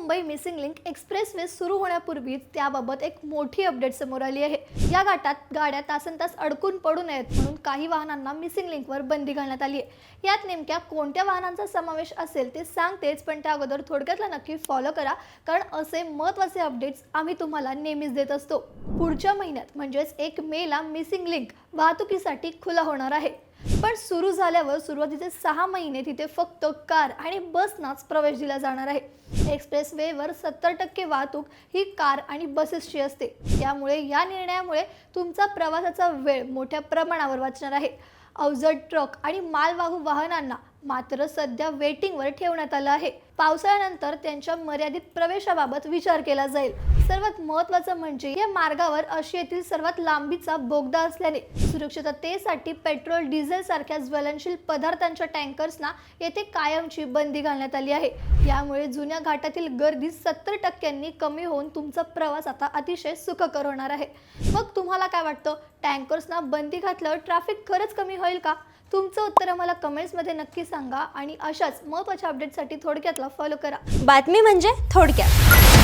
Mumbai missing link expressway सुरू होण्यापूर्वीच त्याबाबत एक मोठी अपडेट समोर आली आहे। या घाटात गाड्या तासनतास अडकून पडू नयेत म्हणून काही वाहनांना मिसिंग लिंकवर बंदी घालण्यात आली आहे। यात नेमक्या कोणत्या वाहनांचा समावेश असेल ते सांगतेच, पण त्या अगोदर थोडक्यातला नक्की फॉलो करा, कारण असे महत्त्वाचे अपडेट्स आम्ही तुम्हाला नेहमीच देत असतो। पुढच्या महिन्यात म्हणजेच 1 मेला मिसिंग लिंक वाहतुकीसाठी खुला होणार आहे। पण सुरू झाल्यावर सुरुवातीचे 6 महिने तिथे फक्त कार आणि बसनाच प्रवेश दिला जाणार आहे। एक्सप्रेसवेवर 70% वाहतूक ही कार आणि बसेसची असते। त्यामुळे या निर्णयामुळे तुमचा प्रवासाचा वेळ मोठ्या प्रमाणावर वाचणार आहे। अवजड ट्रक आणि मालवाहू वाहनांना मात्र सध्या वेटिंगवर ठेवण्यात आलं आहे। पावसाळ्यानंतर त्यांच्या मर्यादित प्रवेशाबाबत विचार केला जाईल। सर्वात महत्त्वाचं म्हणजे या मार्गावर आशियातील सर्वात लांबीचा बोगदा असल्याने सुरक्षिततेसाठी पेट्रोल, डिझेल सारख्या ज्वलनशील पदार्थांच्या टँकर्सना येथे कायमची बंदी घालण्यात आली आहे। यामुळे जुन्या घाटातील गर्दी 70% कमी होऊन तुमचा प्रवास आता अतिशय सुखकर होणार आहे। मग तुम्हाला काय वाटतं, टँकर्सना बंदी घातल्यावर ट्रॅफिक खरंच कमी होईल का? तुमचं उत्तर आम्हाला कमेंट्समध्ये नक्की सांगा आणि अशाच महत्त्वाच्या अपडेटसाठी थोडक्यातला फॉलो करा। बातमी म्हणजे थोडक्यात।